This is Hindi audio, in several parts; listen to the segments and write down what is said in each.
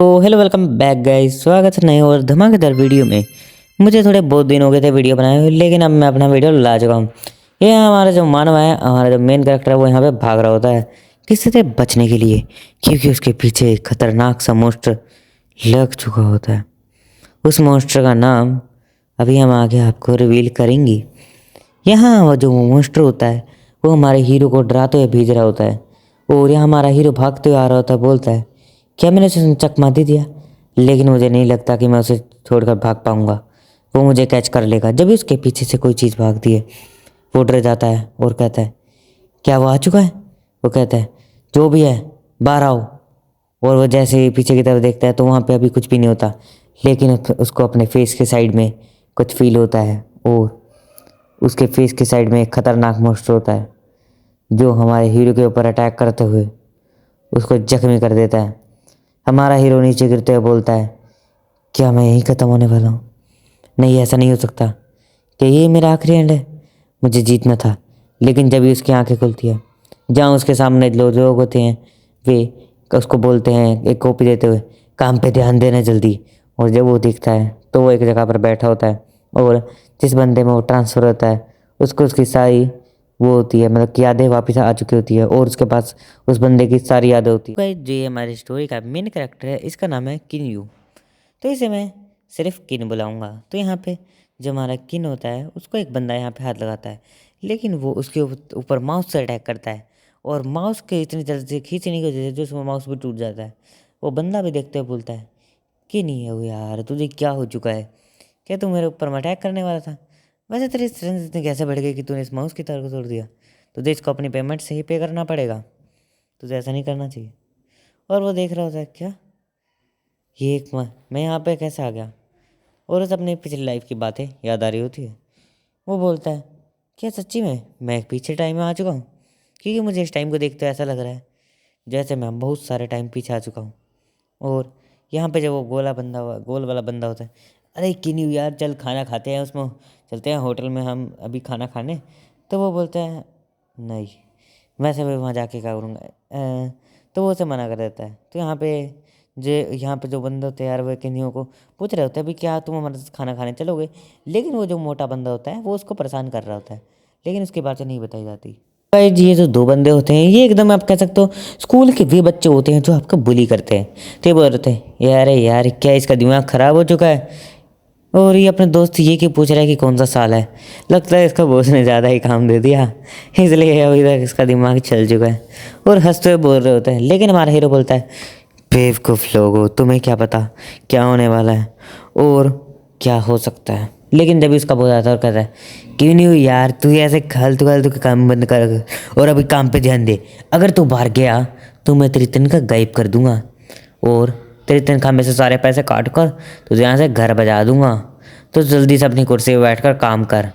तो हेलो वेलकम बैक गाइस, स्वागत है नए और धमाकेदार वीडियो में। मुझे थोड़े बहुत दिन हो गए थे वीडियो बनाए हुए, लेकिन अब मैं अपना वीडियो ला चुका हूँ। ये हमारा जो मानव है, हमारा जो मेन कैरेक्टर है, वो यहाँ पे भाग रहा होता है किसी से बचने के लिए, क्योंकि उसके पीछे एक खतरनाक सा मॉन्स्टर लग चुका होता है। उस मॉन्स्टर का नाम अभी हम आगे आपको रिवील करेंगे। यहाँ वो जो मॉन्स्टर होता है वो हमारे हीरो को डराते हुए भेज रहा होता है, और यहाँ हमारा हीरो भागते हुए आ रहा होता है। बोलता है, क्या मैंने उसे चकमा दे दिया, लेकिन मुझे नहीं लगता कि मैं उसे छोड़कर भाग पाऊंगा। वो मुझे कैच कर लेगा। जब भी उसके पीछे से कोई चीज़ भागती है, वो डर जाता है और कहता है, क्या वो आ चुका है? वो कहता है, जो भी है बाहर आओ। और वो जैसे ही पीछे की तरफ देखता है तो वहाँ पे अभी कुछ भी नहीं होता, लेकिन उसको अपने फेस के साइड में कुछ फील होता है, और उसके फेस के साइड में एक खतरनाक मॉन्स्टर होता है जो हमारे हीरो के ऊपर अटैक करते हुए उसको जख्मी कर देता है। हमारा हीरो नीचे गिरते हुए बोलता है, क्या मैं यहीं ख़त्म होने वाला हूँ? नहीं, ऐसा नहीं हो सकता। क्या ये मेरा आखिरी एंड है? मुझे जीतना था। लेकिन जब ही उसकी आंखें खुलती है, जहाँ उसके सामने लोग होते हैं, वे उसको बोलते हैं एक कॉपी देते हुए, काम पे ध्यान देना जल्दी। और जब वो दिखता है तो वो एक जगह पर बैठा होता है, और जिस बंदे में वो ट्रांसफ़र होता है उसको उसकी सारी वो होती है, मतलब कि यादें वापस आ चुकी होती है, और उसके पास उस बंदे की सारी यादें होती है। भाई जो ये हमारी स्टोरी का मेन कैरेक्टर है, इसका नाम है किनयू। तो इसे मैं सिर्फ किन बुलाऊंगा। तो यहाँ पे जो हमारा किन होता है, उसको एक बंदा यहाँ पे हाथ लगाता है, लेकिन वो उसके ऊपर माउस से अटैक करता है, और माउस के इतनी जल्दी से खींचने की वजह से जो उसमें माउस भी टूट जाता है। वो बंदा भी देखते हुए बोलता है, कि नहीं है वो यार, तुझे क्या हो चुका है? क्या तू मेरे ऊपर में अटैक करने वाला था? वैसे तेरी स्ट्रेंथ इतनी कैसे बढ़ गई कि तूने इस माउस की तार को तोड़ दिया? तुझे इसको अपनी पेमेंट से ही पे करना पड़ेगा। तुझे ऐसा नहीं करना चाहिए। और वो देख रहा होता है, क्या ये मैं यहाँ पे कैसे आ गया? और उसे अपनी पिछली लाइफ की बातें याद आ रही होती है। वो बोलता है, क्या सच्ची में मैं एक पीछे टाइम में आ चुका हूँ? क्योंकि मुझे इस टाइम को देखते ऐसा लग रहा है जैसे मैं बहुत सारे टाइम पीछे आ चुका हूँ। और यहाँ पे जब वो गोल वाला बंदा होता है, अरे किन्हीं यार चल खाना खाते हैं, उसमें चलते हैं होटल में हम अभी खाना खाने। तो वो बोलता है, नहीं, वैसे मैं वहाँ जाके क्या करूँगा? तो वो उसे मना कर देता है। तो यहाँ पे जो बंदे होते हैं यार, वो किन्हीं को पूछ रहे होते हैं, अभी क्या तुम हमारे साथ खाना खाने चलोगे? लेकिन वो जो मोटा बंदा होता है वो उसको परेशान कर रहा होता है, लेकिन उसकी बातें नहीं बताई जाती। भाई जी, ये जो दो बंदे होते हैं, ये एकदम आप कह सकते हो स्कूल के वे बच्चे होते हैं जो आपका बुली करते हैं। तो ये बोल रहे थे, यार यार क्या इसका दिमाग ख़राब हो चुका है? और ये अपने दोस्त ये कि पूछ रहा है कि कौन सा साल है। लगता है इसका बॉस ने ज़्यादा ही काम दे दिया, इसलिए अभी तक इसका दिमाग चल चुका है। और हंसते हुए बोल रहे होते हैं, लेकिन हमारा हीरो बोलता है, बेवकूफ़ लोगो, तुम्हें क्या पता क्या होने वाला है और क्या हो सकता है। लेकिन जब इसका बोल आता है और कहता है, क्यों नहीं हुई यार, तू ऐसे फालतू फालतू के काम बंद कर और अभी काम पे ध्यान दे। अगर तू बाहर गया तो मैं तेरी तनख्वाह गायब कर दूंगा, और तेरी तनख्वाह में से सारे पैसे काट कर तुझे यहाँ से घर बजा दूंगा। तो जल्दी से अपनी कुर्सी पर बैठ कर काम कर।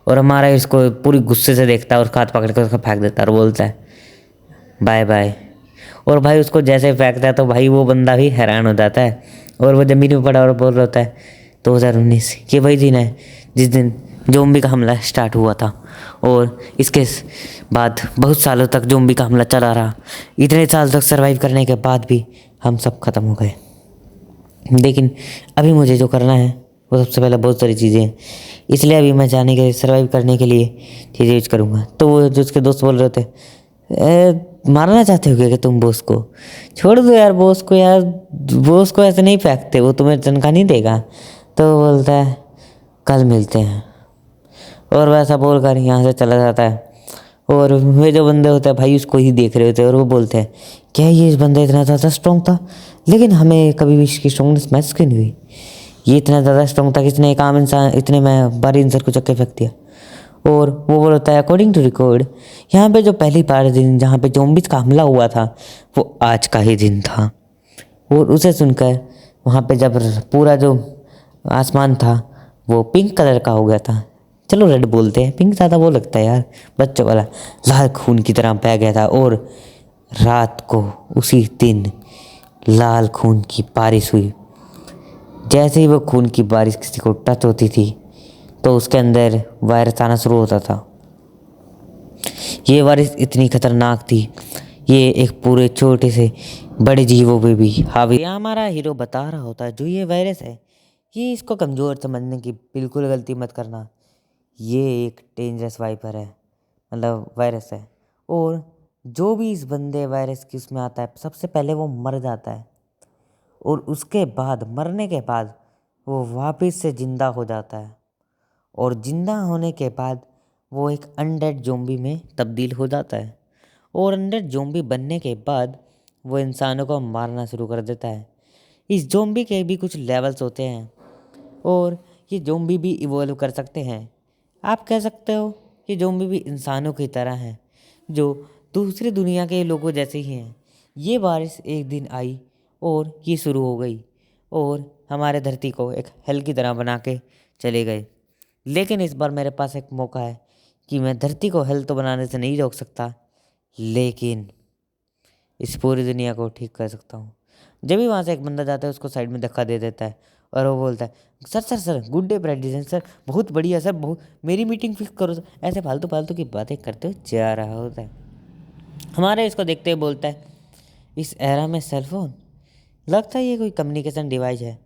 और हमारा इसको पूरी गुस्से से देखता है और हाथ पकड़ कर उसको फेंक देता है और बोलता है, बाय बाय। और भाई उसको जैसे फेंकता है तो भाई वो बंदा भी हैरान हो जाता है, और वो ज़मीन में पड़ा और बोल रहा होता है, 2019 ये वही दिन है जिस दिन जोम्बी का हमला स्टार्ट हुआ था, और इसके बाद बहुत सालों तक जोम्बी का हमला चला रहा। इतने साल तक सर्वाइव करने के बाद भी हम सब खत्म हो गए। लेकिन अभी मुझे जो करना है वो सबसे पहले बहुत सारी चीज़ें हैं, इसलिए अभी मैं जाने के सर्वाइव करने के लिए चीज़ें यूज करूँगा। तो वो जो उसके दोस्त बोल रहे थे, मारना चाहते हो क्या तुम बॉस को? छोड़ दो यार बॉस को, यार बॉस को ऐसे नहीं फेंकते, वो तुम्हें तनख्वाह नहीं देगा। तो वो बोलता है, कल मिलते हैं। और वैसा बोल कर यहाँ से चला जाता है। और वे जो बंदे होते हैं भाई उसको ही देख रहे होते हैं, और वो बोलते हैं, क्या ये इस बंदा इतना ज़्यादा स्ट्रॉन्ग था, लेकिन हमें कभी भी इसकी स्ट्रॉन्गनेस महसूस क्यों नहीं हुई? ये इतना ज़्यादा स्ट्रॉन्ग था कि इसने एक आम इंसान इतने में भारी इंसान को चक्के फेंक दिया। और वो बोलता है, अकॉर्डिंग टू रिकॉर्ड, यहाँ पे जो पहली बार दिन जहाँ पे ज़ॉम्बीज़ का हमला हुआ था वो आज का ही दिन था। और उसे सुनकर वहाँ पे जब पूरा जो आसमान था वो पिंक कलर का हो गया था। चलो रेड बोलते हैं, पिंक ज़्यादा वो लगता है यार बच्चों वाला। लाल खून की तरह बह गया था, और रात को उसी दिन लाल खून की बारिश हुई। जैसे ही वो खून की बारिश किसी को टच होती थी तो उसके अंदर वायरस आना शुरू होता था। ये वायरस इतनी खतरनाक थी, ये एक पूरे छोटे से बड़े जीवों पे भी हावी। यहाँ हमारा हीरो बता रहा होता है जो ये वायरस है, ये इसको कमज़ोर समझने की बिल्कुल गलती मत करना। ये एक डेंजरस वाइपर है, मतलब वायरस है। और जो भी इस बंदे वायरस की उसमें आता है, सबसे पहले वो मर जाता है और उसके बाद मरने के बाद वो वापस से ज़िंदा हो जाता है। और ज़िंदा होने के बाद वो एक अनडेड ज़ॉम्बी में तब्दील हो जाता है। और अनडेड ज़ॉम्बी बनने के बाद वो इंसानों को मारना शुरू कर देता है। इस ज़ॉम्बी के भी कुछ लेवल्स होते हैं और ये ज़ॉम्बी भी इवॉल्व कर सकते हैं। आप कह सकते हो कि ज़ॉम्बी भी इंसानों की तरह हैं, जो दूसरी दुनिया के लोगों जैसे ही हैं। ये बारिश एक दिन आई और ये शुरू हो गई और हमारे धरती को एक हल की तरह बना के चले गए। लेकिन इस बार मेरे पास एक मौका है कि मैं धरती को हल तो बनाने से नहीं रोक सकता, लेकिन इस पूरी दुनिया को ठीक कर सकता हूँ। जब भी वहाँ से एक बंदा जाता है उसको साइड में धक्का दे देता है और वो बोलता है, sir sir sir good day president sir, बहुत बढ़िया सर, बहुत मेरी मीटिंग फिक्स करो सर। ऐसे फालतू फालतू की बातें करते हुए जा रहा होता है। हमारे इसको देखते हुए बोलता है, इस एरा में सेलफोन, लगता है ये कोई कम्युनिकेशन डिवाइस है,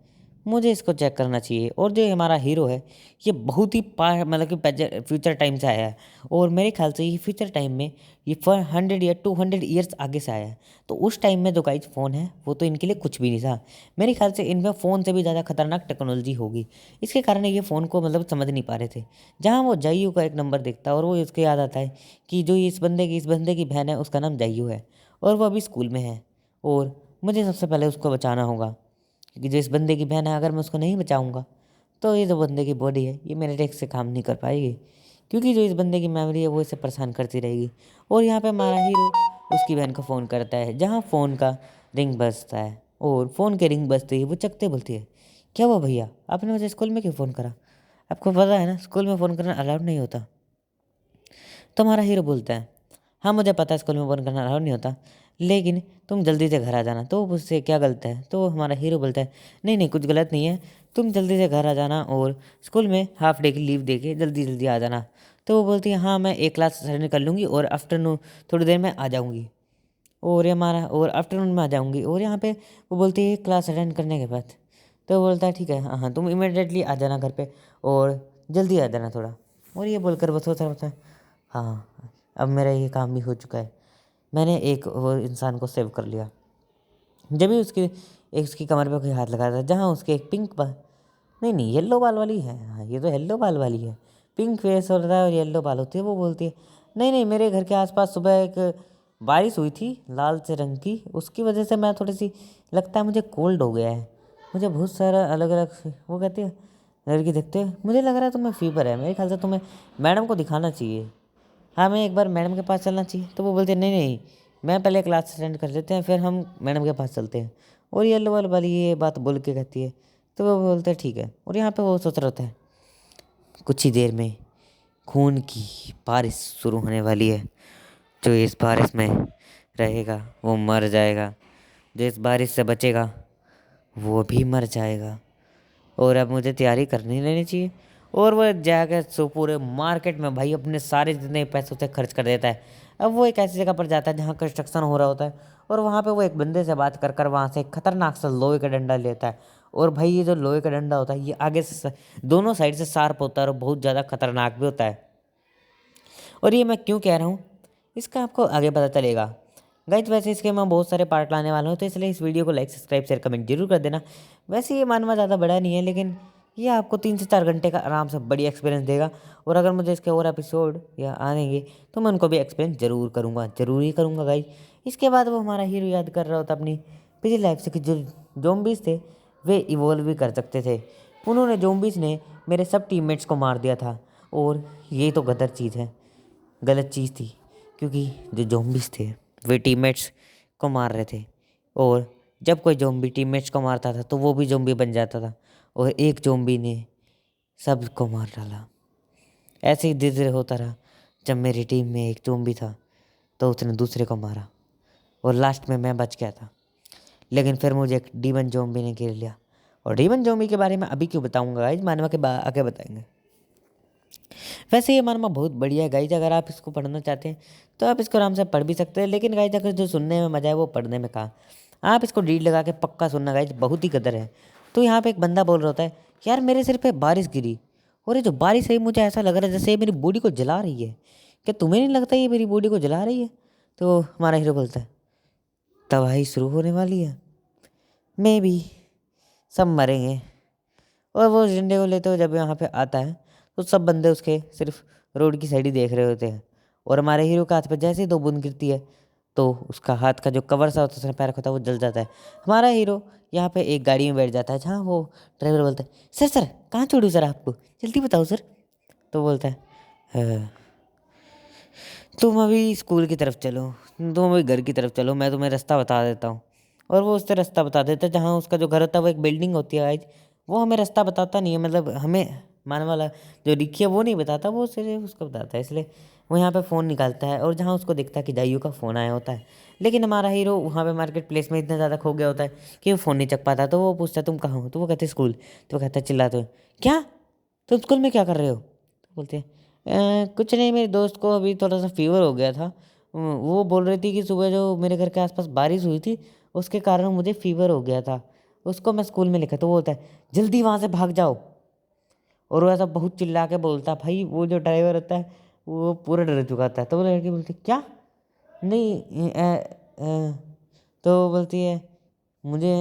मुझे इसको चेक करना चाहिए। और जो हमारा हीरो है ये बहुत ही मतलब कि फ्यूचर टाइम से आया है और मेरे ख्याल से ये फ्यूचर टाइम में ये 100 या 200 ईयर्स आगे से आया है। तो उस टाइम में जो गाइज फ़ोन है वो तो इनके लिए कुछ भी नहीं था। मेरे ख्याल से इनमें फ़ोन से भी ज़्यादा खतरनाक टेक्नोलॉजी होगी, इसके कारण ये फ़ोन को मतलब समझ नहीं पा रहे थे। जहाँ वो जाइयो का एक नंबर देखता है और वो इसको याद आता है कि जो इस बंदे की बहन है उसका नाम जाइयो है और वो अभी स्कूल में है और मुझे सबसे पहले उसको बचाना होगा, क्योंकि जो इस बंदे की बहन है अगर मैं उसको नहीं बचाऊंगा तो ये जो बंदे की बॉडी है ये मेरे टेक से काम नहीं कर पाएगी, क्योंकि जो इस बंदे की मेमोरी है वो इसे परेशान करती रहेगी। और यहाँ पे हमारा हीरो उसकी बहन को फ़ोन करता है, जहाँ फ़ोन का रिंग बजता है और फ़ोन के रिंग बजते ही वो चकते बोलती है, क्या हुआ भैया, आपने मुझे स्कूल में क्यों फ़ोन करा? आपको पता है ना स्कूल में फ़ोन करना अलाउड नहीं होता। तो हमारा हीरो बोलता है, हाँ मुझे पता है स्कूल में फ़ोन करना अलाउड नहीं होता, लेकिन तुम जल्दी से घर आ जाना। तो उससे क्या गलत है? तो हमारा हीरो बोलता है, नहीं नहीं कुछ गलत नहीं है, तुम जल्दी से घर आ जाना और स्कूल में हाफ डे की लीव दे के जल्दी जल्दी आ जाना। तो वो बोलती है, हाँ मैं एक क्लास अटेंड कर लूँगी और आफ्टरनून थोड़ी देर में आ जाऊँगी। और ये हमारा और आफ्टरनून में आ जाऊँगी। और यहाँ पे वो बोलती है क्लास अटेंड करने के बाद। तो वो बोलता है ठीक है, हाँ हाँ तुम इमिडिएटली आ जाना घर पे और जल्दी आ जाना थोड़ा। और ये बोलकर बस सोच रहा होता है, हाँ अब मेरा ये काम भी हो चुका है, मैंने एक वो इंसान को सेव कर लिया। जब भी उसकी कमर पे कोई हाथ लगाता है जहाँ उसके एक पिंक बाल, नहीं नहीं येलो बाल वाली है, हाँ ये तो येलो बाल वाली है, पिंक फेस होता है और येलो बाल होती है। वो बोलती है, नहीं नहीं मेरे घर के आसपास सुबह एक बारिश हुई थी लाल से रंग की, उसकी वजह से मैं थोड़ी सी, लगता है मुझे कोल्ड हो गया है, मुझे बहुत सारा अलग अलग, वो कहती है लड़की देखते हुए, मुझे लग रहा है तुम्हें फीवर है, मेरे ख्याल से तुम्हें मैडम को दिखाना चाहिए, हमें एक बार मैडम के पास चलना चाहिए। तो वो बोलते हैं, नहीं नहीं मैं पहले क्लास अटेंड कर लेते हैं फिर हम मैडम के पास चलते हैं। और ये येलो वाली ये बात बोल के कहती है। तो वो बोलते हैं ठीक है। और यहाँ पे वो सोच रहा होता है कुछ ही देर में खून की बारिश शुरू होने वाली है, जो इस बारिश में रहेगा वो मर जाएगा, जो इस बारिश से बचेगा वो भी मर जाएगा। और अब मुझे तैयारी करनी लेनी चाहिए। और वो जाकर सो पूरे मार्केट में भाई अपने सारे जितने पैसे उसे खर्च कर देता है। अब वो एक ऐसी जगह पर जाता है जहाँ कंस्ट्रक्शन हो रहा होता है और वहाँ पे वो एक बंदे से बात कर कर वहाँ से एक खतरनाक सा लोहे का डंडा लेता है। और भाई ये जो लोहे का डंडा होता है ये आगे से दोनों साइड से शार्प होता है और बहुत ज़्यादा खतरनाक भी होता है। और ये मैं क्यों कह रहा हूँ इसका आपको आगे पता चलेगा। गाइज वैसे इसके मैं बहुत सारे पार्ट लाने वाला हूँ, तो इसलिए इस वीडियो को लाइक सब्सक्राइब शेयर कमेंट जरूर कर देना। वैसे ये मानवा ज़्यादा बड़ा नहीं है, लेकिन ये आपको 3 से 4 घंटे का आराम से बढ़िया एक्सपीरियंस देगा। और अगर मुझे इसके और एपिसोड या आएंगे तो मैं उनको भी एक्सप्लेन जरूर करूँगा, जरूर ही करूँगा गाइज। इसके बाद वो हमारा हीरो याद कर रहा होता अपनी पिछली लाइफ से कि जो जोम्बीज थे वे इवॉल्व भी कर सकते थे। उन्होंने जोम्बीज ने मेरे सब टीममेट्स को मार दिया था और ये तो गदर चीज़ है, गलत चीज़ थी, क्योंकि जो जोम्बीज थे वे टीममेट्स को मार रहे थे। और जब कोई जोम्बी टीममेट्स को मारता था तो वो भी जोम्बी बन जाता था और एक जोम्बी ने सबको मार डाला। ऐसे ही धीरे धीरे होता रहा। जब मेरी टीम में एक जोम्बी था तो उसने दूसरे को मारा और लास्ट में मैं बच गया था। लेकिन फिर मुझे एक डीमन जोम्बी ने घेर लिया। और डीमन जोम्बी के बारे में अभी क्यों बताऊंगा गाइज, मानवा के आगे बताएंगे। वैसे ये मानमा बहुत बढ़िया है गाइज, अगर आप इसको पढ़ना चाहते हैं तो आप इसको आराम से पढ़ भी सकते हैं। लेकिन गाइज अगर जो सुनने में मज़ा है वो पढ़ने में कहाँ। आप इसको डीड लगा के पक्का सुनना गाइज, बहुत ही कदर है। तो यहाँ पे एक बंदा बोल रहा होता है, यार मेरे सिर पे बारिश गिरी और ये जो बारिश है मुझे ऐसा लग रहा है जैसे ये मेरी बॉडी को जला रही है, क्या तुम्हें नहीं लगता ये मेरी बॉडी को जला रही है? तो हमारा हीरो बोलता है, तबाही शुरू होने वाली है, मे भी सब मरेंगे। और वो झंडे को लेते हुए जब यहाँ पे आता है तो सब बंदे उसके सिर्फ रोड की साइड ही देख रहे होते हैं। और हमारे हीरो के हाथ पे जैसे ही 2 बूंद गिरती है तो उसका हाथ का जो कवर सा होता है, उसने पैर होता है, वो जल जाता है। हमारा हीरो यहाँ पे एक गाड़ी में बैठ जाता है जहाँ वो ड्राइवर बोलता है, सर सर कहाँ छोड़ूँ सर आपको, जल्दी बताओ सर। तो बोलता है, "हाँ, तुम अभी स्कूल की तरफ चलो, तुम अभी घर की तरफ चलो, मैं तुम्हें रास्ता बता देता हूँ।" और वो उससे रास्ता बता देता है जहाँ उसका जो घर होता है, वो एक बिल्डिंग होती है गाइज। वो हमें रास्ता बताता नहीं है, मतलब हमें मानने वाला जो रिक्की है वो नहीं बताता, वो सिर्फ उसको बताता है। इसलिए वो यहाँ पे फ़ोन निकालता है और जहाँ उसको दिखता है कि जाइयो का फ़ोन आया होता है। लेकिन हमारा हीरो वहाँ पे मार्केट प्लेस में इतना ज़्यादा खो गया होता है कि वो फ़ोन नहीं चक पाता। तो वो पूछता है, तुम कहाँ हो? तो वो कहते हैं, स्कूल। तो वो कहता है चिल्लाते हुए, क्या तुम स्कूल में क्या कर रहे हो? तो बोलते हैं, कुछ नहीं, मेरे दोस्त को अभी थोड़ा सा फीवर हो गया था। वो बोल रही थी कि सुबह जो मेरे घर के आसपास बारिश हुई थी उसके कारण मुझे फीवर हो गया था, उसको मैं स्कूल में लेकर। तो वो बोलता है, जल्दी वहाँ से भाग जाओ। और वो ऐसा बहुत चिल्ला के बोलता है, भाई वो जो ड्राइवर होता है वो पूरा डर चुका था। तो वो लड़की बोलती है, क्या? नहीं तो वो बोलती है, मुझे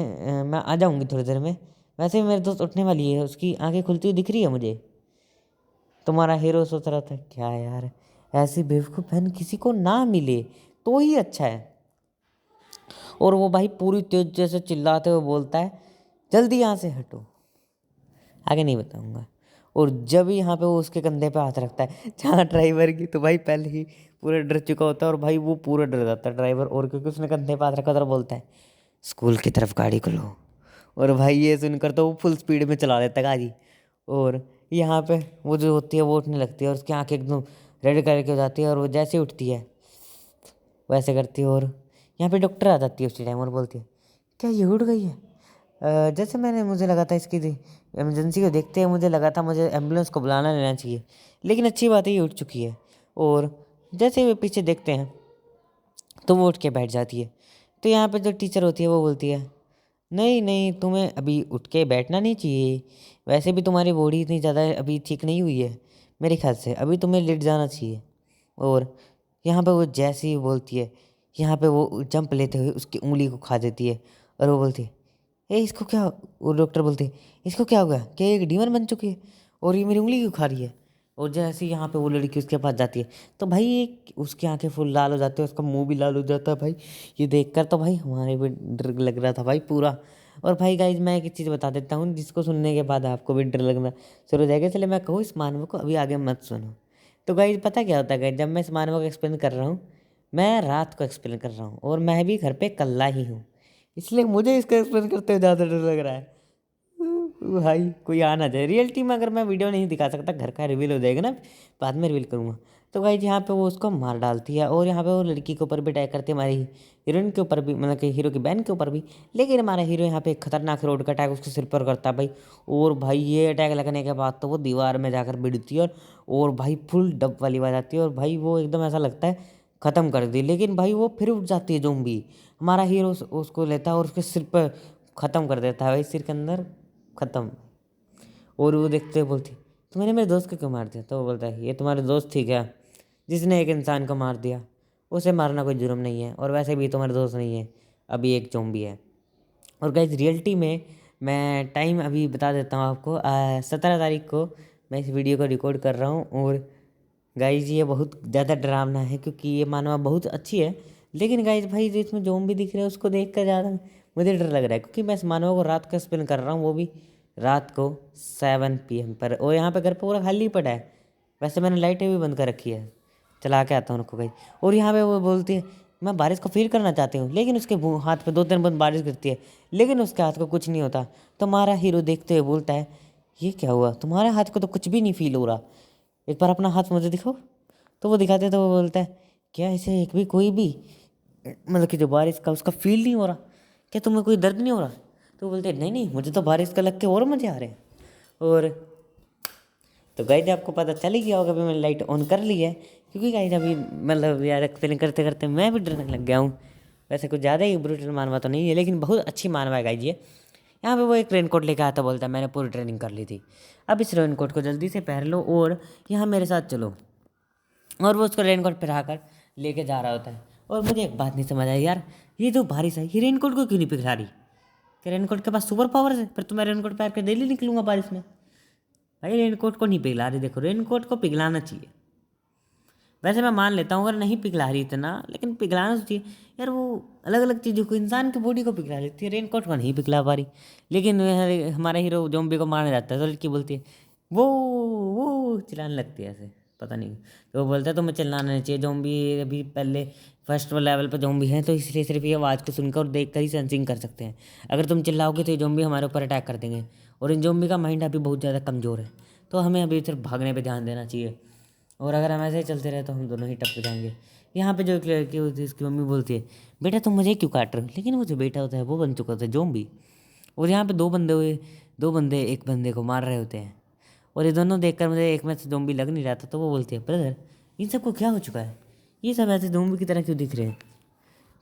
मैं आ जाऊँगी थोड़ी देर में, वैसे भी मेरे दोस्त उठने वाली है, उसकी आंखें खुलती हुई दिख रही है मुझे। तुम्हारा हीरो सोच रहा था, क्या यार, ऐसी बेवकूफ़ बहन किसी को ना मिले तो ही अच्छा है। और वो भाई पूरी तेज जैसे चिल्लाते हुए बोलता है, जल्दी यहाँ से हटो। आगे नहीं बताऊंगा। और जब यहाँ पे वो उसके कंधे पे हाथ रखता है जहाँ ड्राइवर की, तो भाई पहले ही पूरा डर चुका होता है और भाई वो पूरा डर जाता है ड्राइवर, और क्योंकि उसने कंधे पे हाथ रखा था, बोलता है, स्कूल की तरफ गाड़ी को लो। और भाई ये सुनकर तो वो फुल स्पीड में चला देता है गाड़ी। और यहाँ पे वो जो होती है वो उठने लगती है और उसकी आंखें एकदम रेड कलर की हो जाती है, और वो जैसे ही उठती है वैसे करती है। और यहाँ पे डॉक्टर आ जाती है उसी टाइम और बोलती है, क्या ये उठ गई है? जैसे मैंने मुझे लगा था इसकी इमरजेंसी को देखते हुए मुझे लगा था मुझे एम्बुलेंस को बुलाना लेना चाहिए, लेकिन अच्छी बात है ये उठ चुकी है। और जैसे वे पीछे देखते हैं तो वो उठ के बैठ जाती है। तो यहाँ पे जो टीचर होती है वो बोलती है, नहीं नहीं, तुम्हें अभी उठ के बैठना नहीं चाहिए, वैसे भी तुम्हारी बॉडी इतनी ज़्यादा अभी ठीक नहीं हुई है, मेरे ख्याल से अभी तुम्हें लेट जाना चाहिए। और यहाँ पे वो जैसे ही बोलती है, यहाँ पे वो जंप लेते हुए उसकी उंगली को खा देती है। और वो बोलती है, इसको क्या? वो डॉक्टर बोलते हैं, इसको क्या हो गया, क्या ये एक डीमन बन चुकी है और ये मेरी उंगली क्यों खा रही है? और जैसे ही यहाँ पे वो लड़की उसके पास जाती है तो भाई उसकी आंखें फुल लाल हो जाती है, उसका मुंह भी लाल हो जाता है भाई। ये देखकर तो भाई हमारे भी डर लग रहा था भाई पूरा। और भाई गाइज मैं एक चीज़ बता देता हूँ जिसको सुनने के बाद आपको भी डर लगना शुरू हो जाएगा, इसलिए मैं कहूँ इस मानव को अभी आगे मत सुनो। तो गाइज पता क्या होता है गाइज, जब मैं इस मानव को एक्सप्लेन कर रहा हूँ, मैं रात को एक्सप्लेन कर रहा हूँ और मैं भी घर पे कल्ला ही हूँ, इसलिए मुझे इसको एक्सप्लेन करते हुए ज़्यादा डर लग रहा है। भाई कोई आ ना जाए, रियलिटी में अगर मैं वीडियो नहीं दिखा सकता, घर का रिवील हो जाएगा ना, बाद में रिवील करूँगा। तो भाई यहाँ पे वो उसको मार डालती है और यहाँ पे वो लड़की के ऊपर भी अटैक करती है, हमारी हीरोइन के ऊपर भी, मतलब कि हीरो की बहन के ऊपर भी। लेकिन हमारा हीरो यहाँ पे एक खतरनाक रोड का अटैक उसके सिर पर करता है भाई। और भाई ये अटैक लगने के बाद तो वो दीवार में जाकर भिड़ती है और भाई फुल डब वाली आवाज़ आती है और भाई वो एकदम ऐसा लगता है ख़त्म कर दी। लेकिन भाई वो फिर उठ जाती है ज़ॉम्बी। हमारा हीरो उसको लेता है और उसके सिर पर ख़त्म कर देता है भाई, सिर के अंदर ख़त्म। और वो देखते हुए बोलती, तुमने मेरे दोस्त को क्यों मार दिया? तो वो बोलता है, ये तुम्हारे दोस्त थी क्या जिसने एक इंसान को मार दिया? उसे मारना कोई जुर्म नहीं है, और वैसे भी तुम्हारे दोस्त नहीं है, अभी एक ज़ॉम्बी है। और गाइज रियलिटी में मैं टाइम अभी बता देता हूँ आपको, 17 तारीख को मैं इस वीडियो को रिकॉर्ड कर रहा हूँ। और गाइज ये बहुत ज़्यादा डरावना है क्योंकि ये मानवा बहुत अच्छी है, लेकिन गाइज भाई जो इसमें ज़ॉम्बी दिख रहे हैं उसको देख कर ज़्यादा मुझे डर लग रहा है, क्योंकि मैं इस मानवा को रात को स्पेंड कर रहा हूँ, वो भी रात को 7 PM पर। और यहाँ पे घर पूरा खाली पड़ा है, वैसे मैंने लाइटें भी बंद कर रखी है, चला के आता हूँ उनको भाई। और यहाँ पे वो बोलती है, मैं बारिश को फील करना चाहती हूँ, लेकिन उसके हाथ पे 2-3 बूंद बारिश गिरती है, लेकिन उसके हाथ को कुछ नहीं होता। तो हमारा हीरो देखते हुए बोलता है, ये क्या हुआ, तुम्हारे हाथ को तो कुछ भी नहीं फील हो रहा, एक बार अपना हाथ मुझे दिखाओ। तो वो दिखाते हैं तो वो बोलता है, क्या इसे एक भी कोई भी मतलब कि जो बारिश का उसका फील नहीं हो रहा, क्या तुम्हें कोई दर्द नहीं हो रहा? तो वो बोलते हैं, नहीं नहीं, मुझे तो बारिश का लग के और मज़े आ रहे हैं। और तो गाइज आपको पता चल ही गया होगा, अभी मैंने लाइट ऑन कर ली है, क्योंकि गाइज अभी मतलब यार एक्सप्लेन करते करते मैं भी डरने लग गया हूँ। वैसे कुछ ज़्यादा ही ब्रूटल मानवा तो नहीं है, लेकिन बहुत अच्छी मानवा है गाइज ये। यहाँ पे वो एक रेनकोट लेके आता, बोलता है मैंने पूरी ट्रेनिंग कर ली थी, अब इस रेनकोट को जल्दी से पहन लो और यहाँ मेरे साथ चलो। और वो उसको रेनकोट पहना कर लेके जा रहा होता है। और मुझे एक बात नहीं समझ आई यार, ये जो बारिश है ये रेनकोट को क्यों नहीं पिघला रही? कि रेनकोट के पास सुपर पावर है, फिर तो मैं रेनकोट पहन के डेली निकलूंगा बारिश में। भाई रेनकोट को नहीं पिघला रही, देखो रेनकोट को पिघलाना चाहिए। वैसे मैं मान लेता हूँ अगर नहीं पिघला रही इतना, लेकिन पिघलाना तो चाहिए यार। वो अलग अलग चीज़ों को, इंसान की बॉडी को पिघला लेती है, रेनकोट को नहीं पिघला पा रही। लेकिन हमारा हीरो जोम्बी को मारने जाता है तो लड़की बोलती है वो चिल्लाने लगती है ऐसे, पता नहीं। तो वो बोलता है तुम्हें चिल्लाना नहीं चाहिए, जोम्बी अभी पहले फर्स्ट लेवल पर जोम्बी हैं तो इसलिए सिर्फ ये आवाज़ को सुनकर और देख कर ही सेंसिंग कर सकते हैं। अगर तुम चिल्लाओगे तो ये जोम्बी हमारे ऊपर अटैक कर देंगे, और इन जोम्बी का माइंड अभी बहुत ज़्यादा कमज़ोर है, तो हमें अभी सिर्फ भागने पर ध्यान देना चाहिए। और अगर हम ऐसे ही चलते रहे तो हम दोनों ही टपक जाएंगे। यहाँ पे जो एक लड़की होती है उसकी मम्मी बोलती है बेटा तुम मुझे क्यों काट रहे हो, लेकिन वो जो बेटा होता है वो बन चुका होता है जोम्बी। और यहाँ पे दो बंदे एक बंदे को मार रहे होते हैं, और ये दोनों देखकर मुझे एक में से जोम्बी लग नहीं रहा था। तो वो बोलती है ब्रदर इन सबको क्या हो चुका है, ये सब ऐसे जोम्बी की तरह क्यों दिख रहे हैं?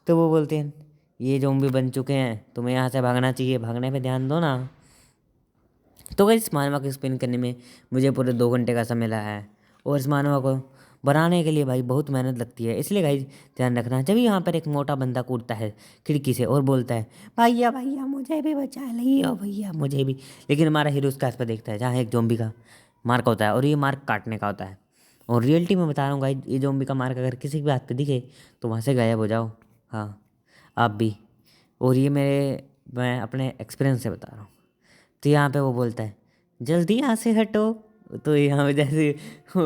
तो वो बोलते हैं ये जोम्बी बन चुके हैं, तुम्हें यहाँ से भागना चाहिए, भागने पर ध्यान दो ना। तो गाइस इस मानवा को स्पिन करने में मुझे पूरे 2 घंटे का समय लगा है, और इस मानवा को बनाने के लिए भाई बहुत मेहनत लगती है। इसलिए गाइस ध्यान रखना, जब यहाँ पर एक मोटा बंदा कूदता है खिड़की से और बोलता है भैया भैया मुझे भी बचा लियो भैया मुझे भी, लेकिन हमारा हीरो उसके आस पर देखता है जहाँ एक जोम्बी का मार्क होता है, और ये मार्क काटने का होता है। और रियलिटी में बता रहा हूँ गाइस, ये जोम्बी का मार्क अगर किसी भी हाथ पे दिखे तो वहाँ से गायब हो जाओ। हाँ आप भी, और ये मैं अपने एक्सपीरियंस से बता रहा हूँ। तो यहाँ पे वो बोलता है जल्दी यहाँ से हटो, तो यहाँ पे जैसे तो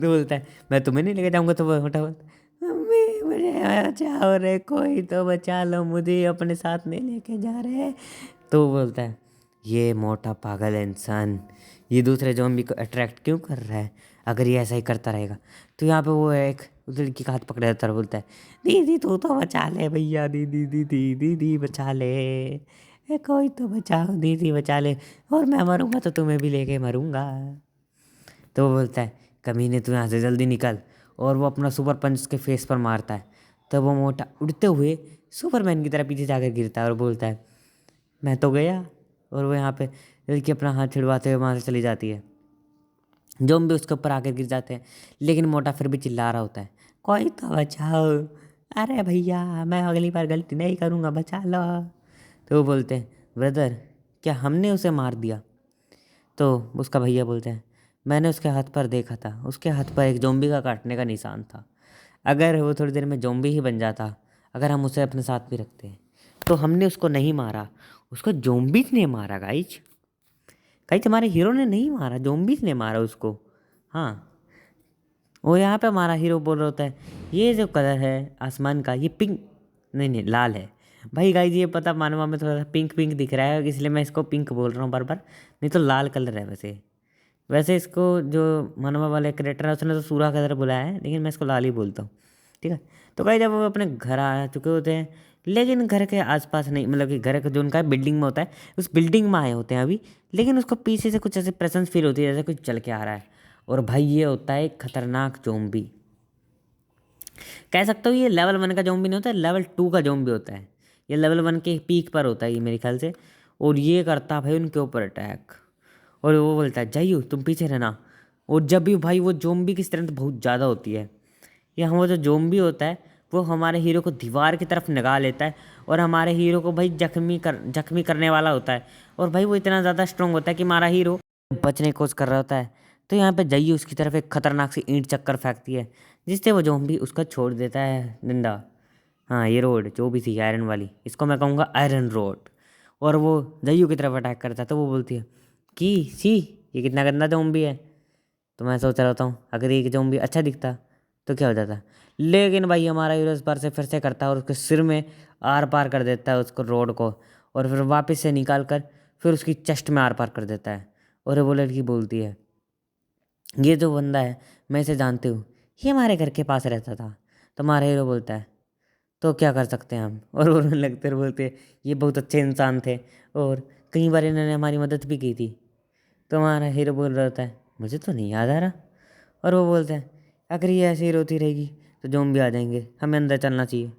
बोलता है मैं तुम्हें नहीं लेके जाऊँगा, तो वो हटा बोलता है मम्मी मुझे बचाओ रे, कोई तो बचा लो मुझे, अपने साथ नहीं लेके जा रहे। तो वो बोलता है ये मोटा पागल इंसान ये दूसरे ज़ॉम्बी को अट्रैक्ट क्यों कर रहा है, अगर ये ऐसा ही करता रहेगा। तो यहाँ पे वो एक उस लड़की का हाथ पकड़ लेता है और बोलता है दीदी तू तो बचा ले भैया, दीदी दीदी दीदी बचा ले, कोई तो बचाओ दीदी बचा ले, और मैं मरूंगा तो तुम्हें भी लेके मरूंगा। तो वो बोलता है कमीने तू यहाँ से जल्दी निकल, और वो अपना सुपर पंच उसके फेस पर मारता है। तो वो मोटा उड़ते हुए सुपरमैन की तरह पीछे जाकर गिरता है और बोलता है मैं तो गया। और वो यहाँ पे लड़की अपना हाथ छिड़वाते हुए वहाँ से चली जाती है। ज़ॉम्बी उसके ऊपर आकर गिर जाते हैं, लेकिन मोटा फिर भी चिल्ला रहा होता है कोई तो बचाओ, अरे भैया मैं अगली बार गलती नहीं करूँगा बचा लो। तो वो बोलते हैं ब्रदर क्या हमने उसे मार दिया? तो उसका भैया बोलते हैं मैंने उसके हाथ पर देखा था, उसके हाथ पर एक ज़ॉम्बी का काटने का निशान था, अगर वो थोड़ी देर में ज़ॉम्बी ही बन जाता, अगर हम उसे अपने साथ भी रखते हैं, तो हमने उसको नहीं मारा, उसको ज़ॉम्बीज़ ने मारा गाइज। गाइज हमारे हीरो ने नहीं मारा, ज़ॉम्बीज़ ने मारा उसको। हाँ, और यहाँ पे हमारा हीरो बोल रहा होता है ये जो कलर है आसमान का ये पिंक नहीं लाल है। भाई गाइज ये पता मानवा में थोड़ा सा पिंक पिंक दिख रहा है, इसलिए मैं इसको पिंक बोल रहा हूँ बार बार, नहीं तो लाल कलर है। वैसे इसको जो मनवा वाले क्रिएटर है उसने तो सूरा कलर बुलाया है, लेकिन मैं इसको लाल ही बोलता हूँ। ठीक है, तो भाई जब वो अपने घर आ चुके होते हैं, लेकिन घर के आसपास नहीं, मतलब कि घर का जो उनका बिल्डिंग में होता है उस बिल्डिंग में आए होते हैं अभी, लेकिन उसको पीछे से कुछ ऐसे प्रेजेंस फील होती है जैसे कुछ चल के आ रहा है। और भाई ये होता है एक खतरनाक जोम्बी, कह सकते हो ये लेवल 1 का जोम्बी नहीं होता है, लेवल 2 का जोम्बी होता है। ये लेवल 1 के पीक पर होता है ये मेरे ख्याल से, और ये करता भाई उनके ऊपर अटैक। और वो बोलता है जाइयो तुम पीछे रहना। और जब भी भाई वो जोम्बी की स्ट्रेंथ बहुत ज़्यादा होती है, यहाँ वो जो जोम्बी होता है वो हमारे हीरो को दीवार की तरफ लगा लेता है, और हमारे हीरो को भाई जख्मी करने वाला होता है। और भाई वो इतना ज़्यादा स्ट्रांग होता है कि हमारा हीरो बचने की कोशिश कर रहा होता है। तो यहाँ पे जाइए उसकी तरफ एक खतरनाक सी ईंट चक्कर फेंकती है, जिससे वो जोम्बी उसका छोड़ देता है डंडा। हाँ ये रोड जो भी थी आयरन वाली, इसको मैं कहूँगा आयरन रोड। और वो जयू की तरफ अटैक करता है, तो वो बोलती है कि सी ये कितना गंदा जोम्बी है। तो मैं सोच रहा हूँ अगर ये जोम्बी अच्छा दिखता तो क्या हो जाता, लेकिन भाई हमारा हीरो इस बार से फिर से करता है और उसके सिर में आर पार कर देता है उसको रोड को, और फिर वापस से निकाल कर फिर उसकी चेस्ट में आर पार कर देता है। और वो लड़की बोलती है ये जो बंदा है मैं इसे जानती हूँ, ये हमारे घर के पास रहता था। तो हमारा हीरो बोलता है तो क्या कर सकते हैं हम, और वो रोने लगते और बोलते हैं ये बहुत अच्छे इंसान थे और कई बार इन्होंने हमारी मदद भी की थी। तो हमारा हीरो बोल रहा होता है मुझे तो नहीं याद आ रहा। और वो बोलते हैं अगर ये ऐसे ही रोती रहेगी तो ज़ॉम्बी आ जाएंगे, हमें अंदर चलना चाहिए।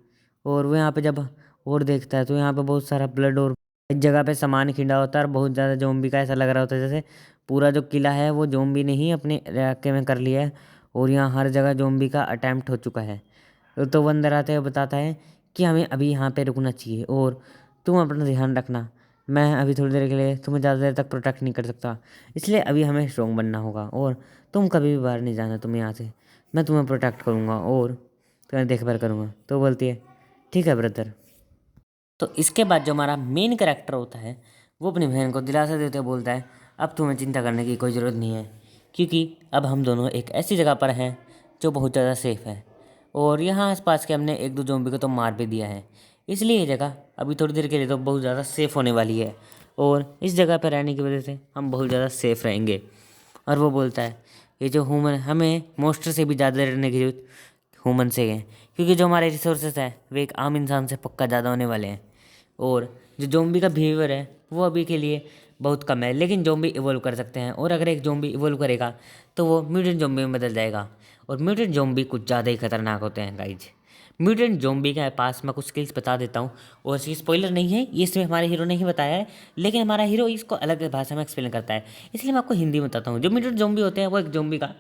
और वो यहाँ पे जब और देखता है तो यहाँ पे बहुत सारा ब्लड और एक जगह पे सामान खिंडा होता है और बहुत ज़्यादा जोम्बी का ऐसा लग रहा होता है जैसे पूरा जो किला है वो जोम्बी ने ही अपने इलाके में कर लिया है और यहाँ हर जगह जोम्बी का अटैम्प्ट हो चुका है। तो वो अंदर आते हुए बताता है कि हमें अभी यहाँ पे रुकना चाहिए और तुम अपना ध्यान रखना। मैं अभी थोड़ी देर के लिए तुम्हें ज़्यादा देर तक प्रोटेक्ट नहीं कर सकता, इसलिए अभी हमें स्ट्रॉन्ग बनना होगा और तुम कभी भी बाहर नहीं जाना तुम यहाँ से। मैं तुम्हें प्रोटेक्ट करूँगा और तुम्हें देखभाल करूँगा। तो बोलती है ठीक है ब्रदर। तो इसके बाद जो हमारा मेन कैरेक्टर होता है वो अपनी बहन को दिलासा देते हुए बोलता है अब तुम्हें चिंता करने की कोई ज़रूरत नहीं है, क्योंकि अब हम दोनों एक ऐसी जगह पर हैं जो बहुत ज़्यादा सेफ़ है और यहाँ आसपास के हमने एक दो ज़ॉम्बी को तो मार भी दिया है, इसलिए ये जगह अभी थोड़ी देर के लिए तो बहुत ज़्यादा सेफ़ होने वाली है और इस जगह पर रहने की वजह से हम बहुत ज़्यादा सेफ़ रहेंगे। और वो बोलता है ये जो ह्यूमन हमें मोस्टर से भी ज़्यादा रहने की जरूरत ह्यूमन से है, क्योंकि जो हमारे रिसोर्सेज हैं वे एक आम इंसान से पक्का ज़्यादा होने वाले हैं और जो ज़ॉम्बी का बिहेवियर है वो अभी के लिए बहुत कम है, लेकिन ज़ॉम्बी इवोल्व कर सकते हैं और अगर एक ज़ॉम्बी इवोल्व करेगा तो वो म्यूटेंट ज़ॉम्बी में बदल जाएगा और म्यूटेंट ज़ॉम्बी कुछ ज़्यादा ही खतरनाक होते हैं गाइज। म्यूटेंट ज़ॉम्बी के पास मैं कुछ स्किल्स बता देता हूँ और इसकी स्पॉइलर नहीं है, ये इसमें हमारे हीरो ने ही बताया है, लेकिन हमारा हीरो इसको अलग भाषा में एक्सप्लेन करता है, इसलिए मैं आपको हिंदी में बताता हूँ। जो म्यूटेंट ज़ॉम्बी होते हैं वो एक ज़ॉम्बी का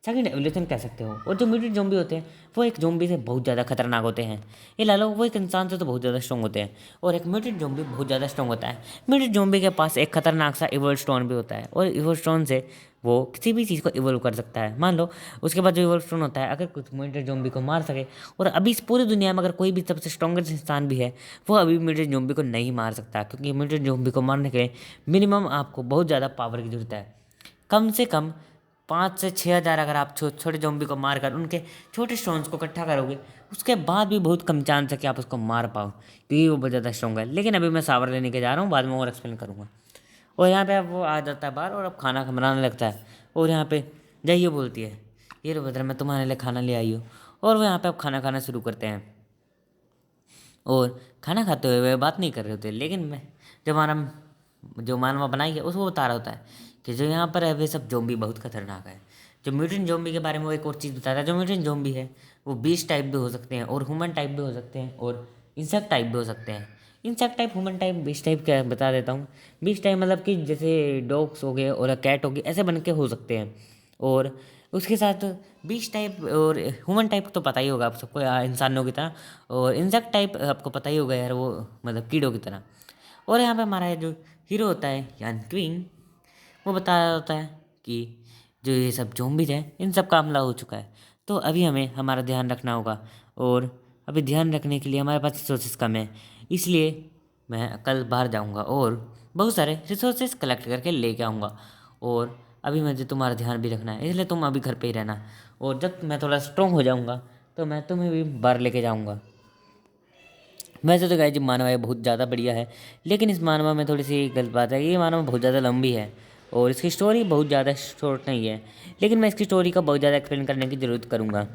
सेकंड एवोल्यूशन कह सकते हो और जो म्यूटेंट ज़ॉम्बी होते हैं वो एक ज़ॉम्बी से बहुत ज़्यादा खतरनाक होते हैं। ये ला लो वो एक इंसान से तो बहुत ज़्यादा स्ट्रॉन्ग होते हैं और एक म्यूटेंट ज़ॉम्बी बहुत ज़्यादा स्ट्रॉन्ग होता है। म्यूटेंट ज़ॉम्बी के पास एक खतरनाक सा इवोल्व स्टोन भी होता है और इवोल्व स्टोन से वो किसी भी चीज़ को इवोल्व कर सकता है। मान लो उसके बाद जो इवोल्व स्टोन होता है अगर कुछ म्यूटेंट ज़ॉम्बी को मार सके, और अभी इस पूरी दुनिया में अगर कोई भी सबसे स्ट्रॉन्गेस्ट इंसान भी है वो अभी म्यूटेंट ज़ॉम्बी को नहीं मार सकता, क्योंकि म्यूटेंट ज़ॉम्बी को मारने के लिए मिनिमम आपको बहुत ज़्यादा पावर की जरूरत है। कम से कम 5 से 6 हज़ार अगर आप छोटे ज़ॉम्बी को मार कर उनके छोटे स्टोन्स को इकट्ठा करोगे उसके बाद भी बहुत कम चांस है कि आप उसको मार पाओ, क्योंकि वो बहुत ज़्यादा स्ट्रॉन्ग है। लेकिन अभी मैं सावर लेने के जा रहा हूँ, बाद में और एक्सप्लेन करूँगा। और यहाँ पे अब वो आ जाता है बाहर और अब खाना बनाने लगता है और यहाँ पे जाइए बोलती है ये रो भद्रा मैं तुम्हारे लिए खाना ले आई हूँ, और वो यहाँ पे अब खाना खाना शुरू करते हैं और खाना खाते हुए वे बात नहीं कर रहे होते, लेकिन मैं जब हमारा जो मानवा बनाई है उसको बता रहा होता है कि जो यहाँ पर है वे सब ज़ॉम्बी बहुत खतरनाक है। जो म्यूटेंट ज़ॉम्बी के बारे में वो एक और चीज़ बताता है, जो म्यूटेंट ज़ॉम्बी है वो बीस्ट टाइप भी हो सकते हैं और ह्यूमन टाइप भी हो सकते हैं और इंसेक्ट टाइप भी हो सकते हैं। Insect type, human type, beast type क्या है बता देता हूँ। बीस्ट टाइप मतलब कि जैसे डॉग्स हो गए और कैट हो गई ऐसे बन के हो सकते हैं, और उसके साथ बीस्ट टाइप और ह्यूमन टाइप तो पता ही होगा आप सबको इंसानों की तरह, और इंसेक्ट टाइप आपको पता ही होगा यार वो मतलब कीड़ों की तरह। और यहाँ पे हमारा जो हीरो होता है यान क्वीन वो बता रहा होता है कि जो ये सब ज़ॉम्बीज़ हैं इन सब का हमला हो चुका है, तो अभी हमें हमारा ध्यान रखना होगा और अभी ध्यान रखने के लिए हमारे पास रिसोर्सेज कम है, इसलिए मैं कल बाहर जाऊंगा और बहुत सारे रिसोर्सेज कलेक्ट करके लेके आऊँगा, और अभी मुझे तुम्हारा ध्यान भी रखना है, इसलिए तुम अभी घर पे ही रहना और जब मैं थोड़ा स्ट्रॉन्ग हो जाऊँगा तो मैं तुम्हें भी बाहर लेके जाऊँगा। वैसे तो गाइस जी मानवा ये बहुत ज़्यादा बढ़िया है, लेकिन इस मानवा में थोड़ी सी गलत बात है, ये मानवा बहुत ज़्यादा लंबी है और इसकी स्टोरी बहुत ज़्यादा शॉर्ट नहीं है, लेकिन मैं इसकी स्टोरी का बहुत ज़्यादा एक्सप्लेन करने की ज़रूरत करूँगा।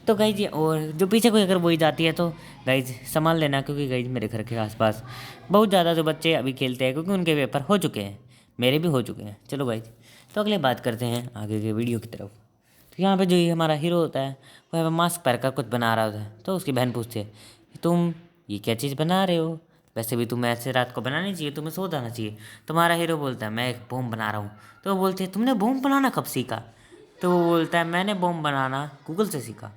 तो गाइस जी और जो पीछे कोई अगर वही जाती है तो गाइस संभाल लेना, क्योंकि गाइस मेरे घर के आसपास बहुत ज़्यादा जो बच्चे अभी खेलते हैं क्योंकि उनके पेपर हो चुके हैं, मेरे भी हो चुके हैं। चलो गाइस तो अगले बात करते हैं आगे के वीडियो की तरफ। तो यहाँ पे जो ये हमारा हीरो होता है वो यहाँ पे मास्क पहन कर कुछ बना रहा होता है, तो उसकी बहन पूछती है तुम ये क्या चीज़ बना रहे हो, वैसे भी तुम्हें ऐसे रात को बनानी चाहिए, तुम्हें सो जाना चाहिए। तुम्हारा हीरो बोलता है मैं एक बॉम्ब बना रहा हूँ। तो वो बोलती है तुमने बॉम्ब बनाना कब सीखा। तो वो बोलता है मैंने बॉम्ब बनाना गूगल से सीखा,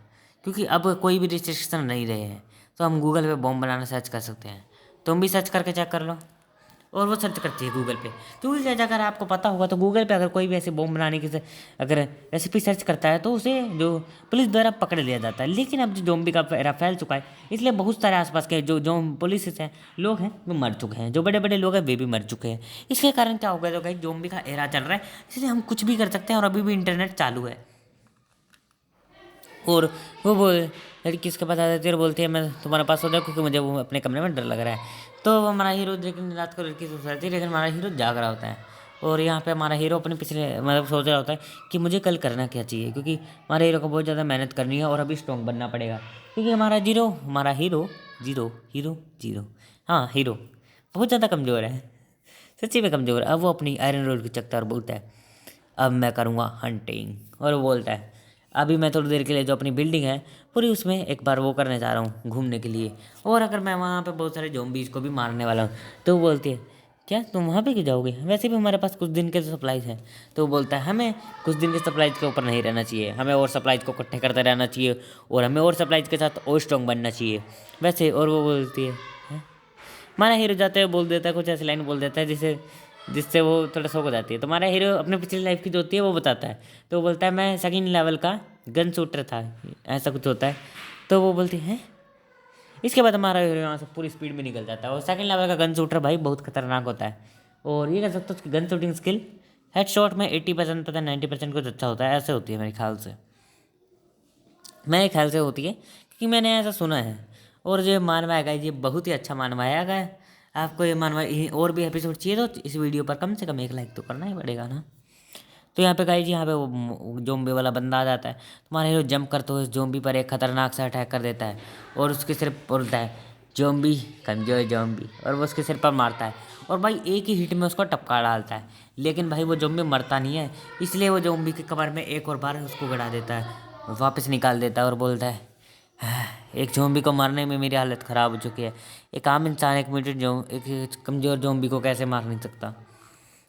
क्योंकि अब कोई भी रिस्ट्रिक्शन नहीं रहे हैं तो हम गूगल पे बॉम्ब बनाना सर्च कर सकते हैं। तुम भी सर्च करके चेक कर लो। और वो सर्च करती है गूगल पे, तो उस जगह अगर आपको पता होगा तो गूगल पे अगर कोई भी ऐसे बॉम्ब बनाने की अगर रेसिपी सर्च करता है तो उसे जो पुलिस द्वारा पकड़ लिया जाता है। लेकिन अब जो ज़ॉम्बी का एरा फैल चुका है इसलिए बहुत सारे आसपास के जो पुलिस हैं लोग हैं वो मर चुके हैं, जो बड़े बड़े लोग हैं वे भी मर चुके हैं। इसके कारण क्या हो गया, तो भाई ज़ॉम्बी का एरा चल रहा है, इसलिए हम कुछ भी कर सकते हैं और अभी भी इंटरनेट चालू है। और वो बोल लड़की उसके पास आ जाती है और बोलती है मैं तुम्हारे पास हो जाऊँ क्योंकि मुझे वो अपने कमरे में डर लग रहा है। तो हमारा हीरो लेकिन रात को लड़की सोच रही थी, लेकिन हमारा हीरो जाग रहा होता है और यहाँ पे हमारा हीरो अपने पिछले मतलब सोच रहा होता है कि मुझे कल करना क्या चाहिए, क्योंकि हमारे हीरो को बहुत ज़्यादा मेहनत करनी है और अभी स्ट्रॉन्ग बनना पड़ेगा, क्योंकि हमारा हीरो जीरो हीरो जीरो हाँ हीरो बहुत ज़्यादा कमज़ोर है, सच्ची में कमज़ोर है। अब वो अपनी आयरन रोड की चकता और बोलता है अब मैं करूँगा हंटिंग, और वो बोलता है अभी मैं थोड़ी देर के लिए जो अपनी बिल्डिंग है पूरी उसमें एक बार वो करने जा रहा हूँ घूमने के लिए। और अगर मैं वहाँ पे बहुत सारे ज़ॉम्बीज़ को भी मारने वाला हूँ तो वो बोलती है क्या तुम वहाँ पे क्यों जाओगे, वैसे भी हमारे पास कुछ दिन के सप्लाईज हैं। तो वो बोलता है हमें कुछ दिन के सप्लाईज के ऊपर नहीं रहना चाहिए, हमें और सप्लाईज को इकट्ठे करते रहना चाहिए और हमें और सप्लाईज के साथ और स्ट्रॉन्ग बनना चाहिए वैसे। और वो बोलती है "हैं?" हमारा हीरो जाते हुए बोल देता है कुछ ऐसी लाइन बोल देता है जिससे जिससे वो थोड़ा शौक हो जाती है। तो हमारा हीरो अपने पिछली लाइफ की जो होती है वो बताता है। तो वो बोलता है मैं सेकंड लेवल का गन शूटर था, ऐसा कुछ होता है। तो वो बोलती है इसके बाद हमारा हीरो यहाँ से पूरी स्पीड में निकल जाता है। और सेकंड लेवल का गन शूटर भाई बहुत खतरनाक होता है। और ये कह सकते हो उसकी gun shooting skill head shot में 80% पता 90% कुछ अच्छा होता है, ऐसे होती है मेरे ख्याल से होती है क्योंकि मैंने ऐसा सुना है। और जो मानवा है गाइस ये बहुत ही अच्छा मानवा है। अगर आपको ये मानवा और भी एपिसोड चाहिए तो इस वीडियो पर कम से कम 1 लाइक तो करना ही पड़ेगा ना। तो यहाँ पे गाइस यहाँ पे वो जोम्बी वाला बंदा आ जाता है। तुम्हारा हीरो जंप करते हुए जोम्बी पर एक खतरनाक सा अटैक कर देता है और उसके सिर पर बोलता है जोम्बी कमजोर जोम्बी, और वो उसके सिर पर मारता है और भाई एक ही हिट में उसको टपका डालता है। लेकिन भाई वो जोम्बी मरता नहीं है, इसलिए वो जोम्बी की कमर में एक और बार उसको गड़ा देता है, वापस निकाल देता है और बोलता है एक जोम्बी को मारने में मेरी हालत ख़राब हो चुकी है। एक आम इंसान एक कमज़ोर जोम्बी को कैसे मार नहीं सकता,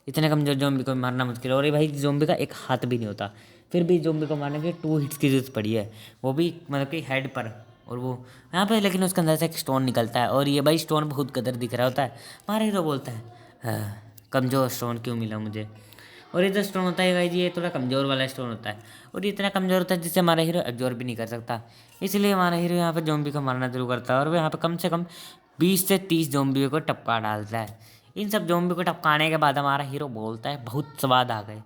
इतने कमजोर जोम्बी को मारना मुश्किल है। और ये भाई जोम्बी का एक हाथ भी नहीं होता, फिर भी जोम्बी को मारने के 2 हिट्स की जरूरत पड़ी है, वो भी मतलब कि हेड पर। और वो यहाँ पे लेकिन उसके अंदर से एक स्टोन निकलता है और ये भाई स्टोन बहुत कदर दिख रहा होता है। हमारा हीरो बोलता है कमज़ोर स्टोन क्यों मिला मुझे। और ये जो स्टोन होता है भाई ये थोड़ा कमज़ोर वाला स्टोन होता है और ये इतना कमज़ोर होता है जिससे हमारा हीरो एब्जॉर्ब भी नहीं कर सकता। इसलिए हमारा हीरो यहाँ पर जोम्बी को मारना शुरू करता है और वो यहाँ पर कम से कम 20 से 30 जोम्बी को टपका डालता है। इन सब जोम्बी को टपकाने के बाद हमारा हीरो बोलता है बहुत स्वाद आ गए।